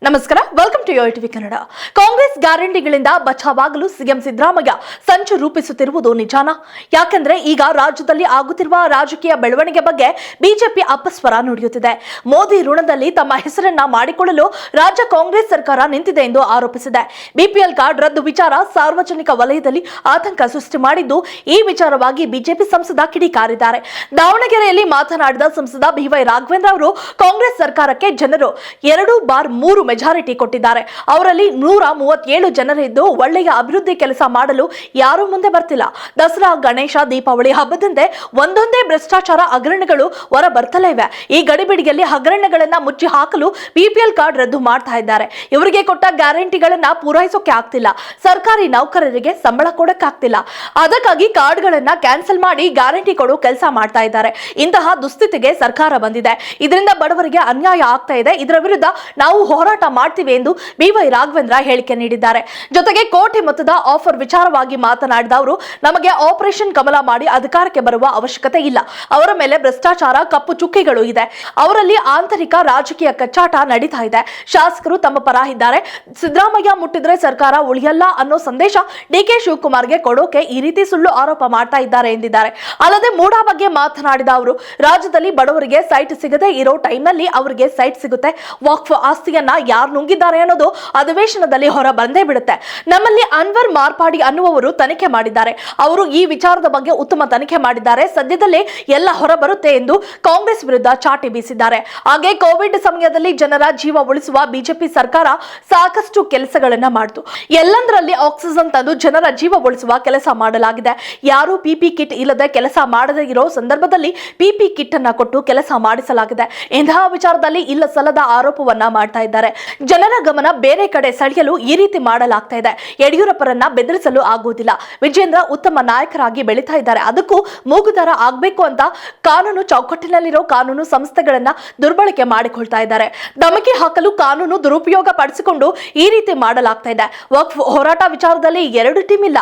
ನಮಸ್ಕಾರ, welcome to YoYo TV Kannada. Congress ಗ್ಯಾರಂಟಿಗಳಿಂದ ಬಚಾವಾಗಲು ಸಿಎಂ ಸಿದ್ದರಾಮಯ್ಯ ಸಂಚು ರೂಪಿಸುತ್ತಿರುವುದು ನಿಜಾನಾ? ಯಾಕಂದ್ರೆ ಈಗ ರಾಜ್ಯದಲ್ಲಿ ಆಗುತ್ತಿರುವ ರಾಜಕೀಯ ಬೆಳವಣಿಗೆ ಬಗ್ಗೆ ಬಿಜೆಪಿ ಅಪಸ್ವರ ನುಡಿಯುತ್ತಿದೆ. ಮೋದಿ ಋಣದಲ್ಲಿ ತಮ್ಮ ಹೆಸರನ್ನ ಮಾಡಿಕೊಳ್ಳಲು ರಾಜ್ಯ ಕಾಂಗ್ರೆಸ್ ಸರ್ಕಾರ ನಿಂತಿದೆ ಎಂದು ಆರೋಪಿಸಿದೆ. ಬಿಪಿಎಲ್ ಕಾರ್ಡ್ ರದ್ದು ವಿಚಾರ ಸಾರ್ವಜನಿಕ ವಲಯದಲ್ಲಿ ಆತಂಕ ಸೃಷ್ಟಿ ಮಾಡಿದ್ದು, ಈ ವಿಚಾರವಾಗಿ ಬಿಜೆಪಿ ಸಂಸದ ಕಿಡಿಕಾರಿದ್ದಾರೆ. ದಾವಣಗೆರೆಯಲ್ಲಿ ಮಾತನಾಡಿದ ಸಂಸದ ಬಿವೈ ರಾಘವೇಂದ್ರ ಅವರು, ಕಾಂಗ್ರೆಸ್ ಸರ್ಕಾರಕ್ಕೆ ಜನರು 2/3 ಮೆಜಾರಿಟಿ ಕೊಟ್ಟಿದ್ದಾರೆ. ಅವರಲ್ಲಿ 137 ಜನರಿದ್ದು ಒಳ್ಳೆಯ ಅಭಿವೃದ್ಧಿ ಕೆಲಸ ಮಾಡಲು ಯಾರು ಮುಂದೆ ಬರ್ತಿಲ್ಲ. ದಸರಾ, ಗಣೇಶ, ದೀಪಾವಳಿ ಹಬ್ಬದಂತೆ ಒಂದೊಂದೇ ಭ್ರಷ್ಟಾಚಾರ ಹಗರಣಗಳು ಹೊರ ಬರ್ತಲೇ ಇವೆ. ಈ ಗಡಿಬಿಡಿಯಲ್ಲಿ ಹಗರಣಗಳನ್ನ ಮುಚ್ಚಿ ಹಾಕಲು ಬಿಪಿಎಲ್ ಕಾರ್ಡ್ ರದ್ದು ಮಾಡ್ತಾ ಇದ್ದಾರೆ. ಇವರಿಗೆ ಕೊಟ್ಟ ಗ್ಯಾರಂಟಿಗಳನ್ನ ಪೂರೈಸೋಕೆ ಆಗ್ತಿಲ್ಲ. ಸರ್ಕಾರಿ ನೌಕರರಿಗೆ ಸಂಬಳ ಕೊಡಕ್ಕಾಗ್ತಿಲ್ಲ. ಅದಕ್ಕಾಗಿ ಕಾರ್ಡ್ಗಳನ್ನ ಕ್ಯಾನ್ಸಲ್ ಮಾಡಿ ಗ್ಯಾರಂಟಿ ಕೊಡೋ ಕೆಲಸ ಮಾಡ್ತಾ ಇದ್ದಾರೆ. ಇಂತಹ ದುಸ್ಥಿತಿಗೆ ಸರ್ಕಾರ ಬಂದಿದೆ. ಇದರಿಂದ ಬಡವರಿಗೆ ಅನ್ಯಾಯ ಆಗ್ತಾ ಇದೆ. ಇದರ ವಿರುದ್ಧ ನಾವು ಹೋರಾಟ ಮಾಡ್ತೀವಿ ಎಂದು ಬಿವೈ ರಾಘವೇಂದ್ರ ಹೇಳಿಕೆ ನೀಡಿದ್ದಾರೆ. ಜೊತೆಗೆ ಕೋಟಿ ಮೊತ್ತದ ಆಫರ್ ವಿಚಾರವಾಗಿ ಮಾತನಾಡಿದ ಅವರು, ನಮಗೆ ಆಪರೇಷನ್ ಕಮಲ ಮಾಡಿ ಅಧಿಕಾರಕ್ಕೆ ಬರುವ ಅವಶ್ಯಕತೆ ಇಲ್ಲ. ಅವರ ಮೇಲೆ ಭ್ರಷ್ಟಾಚಾರ, ಕಪ್ಪು ಚುಕ್ಕಿಗಳು ಇದೆ. ಅವರಲ್ಲಿ ಆಂತರಿಕ ರಾಜಕೀಯ ಕಚ್ಚಾಟ ನಡೀತಾ ಇದೆ. ಶಾಸಕರು ತಮ್ಮ ಪರ ಇದ್ದಾರೆ. ಸಿದ್ದರಾಮಯ್ಯ ಮುಟ್ಟಿದ್ರೆ ಸರ್ಕಾರ ಉಳಿಯಲ್ಲ ಅನ್ನೋ ಸಂದೇಶ ಡಿಕೆ ಶಿವಕುಮಾರ್ಗೆ ಕೊಡೋಕೆ ಈ ರೀತಿ ಸುಳ್ಳು ಆರೋಪ ಮಾಡ್ತಾ ಇದ್ದಾರೆ ಎಂದಿದ್ದಾರೆ. ಅಲ್ಲದೆ ಮೂಡಾ ಬಗ್ಗೆ ಮಾತನಾಡಿದ ಅವರು, ರಾಜ್ಯದಲ್ಲಿ ಬಡವರಿಗೆ ಸೈಟ್ ಸಿಗದೆ ಇರೋ ಟೈಮ್ನಲ್ಲಿ ಅವರಿಗೆ ಸೈಟ್ ಸಿಗುತ್ತೆ. ವಕ್ಫ್ ಆಸ್ತಿಯನ್ನ ಯಾರು ನುಂಗಿದ್ದಾರೆ ಅನ್ನೋದು ಅಧಿವೇಶನದಲ್ಲಿ ಹೊರ ಬಂದೇ ಬಿಡುತ್ತೆ. ನಮ್ಮಲ್ಲಿ ಅನ್ವರ್ ಮಾರ್ಪಾಡಿ ಅನ್ನುವವರು ತನಿಖೆ ಮಾಡಿದ್ದಾರೆ. ಅವರು ಈ ವಿಚಾರದ ಬಗ್ಗೆ ಉತ್ತಮ ತನಿಖೆ ಮಾಡಿದ್ದಾರೆ. ಸದ್ಯದಲ್ಲೇ ಎಲ್ಲ ಹೊರ ಬರುತ್ತೆ ಎಂದು ಕಾಂಗ್ರೆಸ್ ವಿರುದ್ಧ ಚಾಟಿ ಬೀಸಿದ್ದಾರೆ. ಹಾಗೆ ಕೋವಿಡ್ ಸಮಯದಲ್ಲಿ ಜನರ ಜೀವ ಉಳಿಸುವ ಬಿಜೆಪಿ ಸರ್ಕಾರ ಸಾಕಷ್ಟು ಕೆಲಸಗಳನ್ನ ಮಾಡಿತು. ಎಲ್ಲಂದರಲ್ಲಿ ಆಕ್ಸಿಜನ್ ತಂದು ಜನರ ಜೀವ ಉಳಿಸುವ ಕೆಲಸ ಮಾಡಲಾಗಿದೆ. ಯಾರು ಪಿಪಿ ಕಿಟ್ ಇಲ್ಲದೆ ಕೆಲಸ ಮಾಡದೇ ಇರೋ ಸಂದರ್ಭದಲ್ಲಿ ಪಿಪಿ ಕಿಟ್ ಅನ್ನ ಕೊಟ್ಟು ಕೆಲಸ ಮಾಡಿಸಲಾಗಿದೆ. ಇಂತಹ ವಿಚಾರದಲ್ಲಿ ಇಲ್ಲ ಸಲ್ಲದ ಆರೋಪವನ್ನ ಮಾಡ್ತಾ ಇದ್ದಾರೆ. ಜನರ ಗಮನ ಬೇರೆ ಕಡೆ ಸೆಳೆಯಲು ಈ ರೀತಿ ಮಾಡಲಾಗ್ತಾ ಇದೆ. ಯಡಿಯೂರಪ್ಪರನ್ನ ಬೆದರಿಸಲು ಆಗುವುದಿಲ್ಲ. ವಿಜೇಂದ್ರ ಉತ್ತಮ ನಾಯಕರಾಗಿ ಬೆಳೀತಾ ಇದ್ದಾರೆ. ಅದಕ್ಕೂ ಮೂಗುದಾರ ಆಗ್ಬೇಕು ಅಂತ ಕಾನೂನು ಚೌಕಟ್ಟಿನಲ್ಲಿರೋ ಕಾನೂನು ಸಂಸ್ಥೆಗಳನ್ನ ದುರ್ಬಳಕೆ ಮಾಡಿಕೊಳ್ತಾ ಇದ್ದಾರೆ. ಧಮಕಿ ಹಾಕಲು ಕಾನೂನು ದುರುಪಯೋಗ ಪಡಿಸಿಕೊಂಡು ಈ ರೀತಿ ಮಾಡಲಾಗ್ತಾ ಇದೆ. ವಕ್ಫ್ ಹೋರಾಟ ವಿಚಾರದಲ್ಲಿ 2 ಟೀಮ್ ಇಲ್ಲ,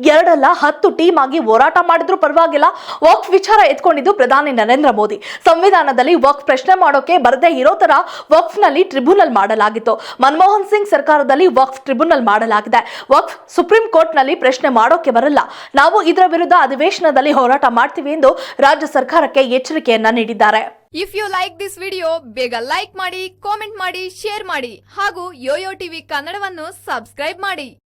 2 ಅಲ್ಲ 10 ಟೀಮ್ ಆಗಿ ಹೋರಾಟ ಮಾಡಿದ್ರು ಪರವಾಗಿಲ್ಲ. ವಕ್ಫ್ ವಿಚಾರ ಎತ್ಕೊಂಡಿದ್ದು ಪ್ರಧಾನಿ ನರೇಂದ್ರ ಮೋದಿ. ಸಂವಿಧಾನದಲ್ಲಿ ವಕ್ಫ್ ಪ್ರಶ್ನೆ ಮಾಡೋಕೆ ಬರದೇ ಇರೋ ತರ ವಕ್ಫ್ ನಲ್ಲಿ ಟ್ರಿಬ್ಯುನಲ್ ಮಾಡಲಾಗಿತ್ತು. ಮನಮೋಹನ್ ಸಿಂಗ್ ಸರ್ಕಾರದಲ್ಲಿ ವಕ್ಫ್ ಟ್ರಿಬ್ಯುನಲ್ ಮಾಡಲಾಗಿದೆ. ವಕ್ಫ್ ಸುಪ್ರೀಂ ಕೋರ್ಟ್ ನಲ್ಲಿ ಪ್ರಶ್ನೆ ಮಾಡೋಕೆ ಬರಲ್ಲ. ನಾವು ಇದರ ವಿರುದ್ಧ ಅಧಿವೇಶನದಲ್ಲಿ ಹೋರಾಟ ಮಾಡ್ತೀವಿ ಎಂದು ರಾಜ್ಯ ಸರ್ಕಾರಕ್ಕೆ ಎಚ್ಚರಿಕೆಯನ್ನ ನೀಡಿದ್ದಾರೆ. If you like this video, ಬೇಗ ಲೈಕ್ ಮಾಡಿ, ಕಾಮೆಂಟ್ ಮಾಡಿ, ಶೇರ್ ಮಾಡಿ ಹಾಗೂ ಯೋಯೋ ಟಿವಿ ಕನ್ನಡವನ್ನು ಸಬ್ಸ್ಕ್ರೈಬ್ ಮಾಡಿ.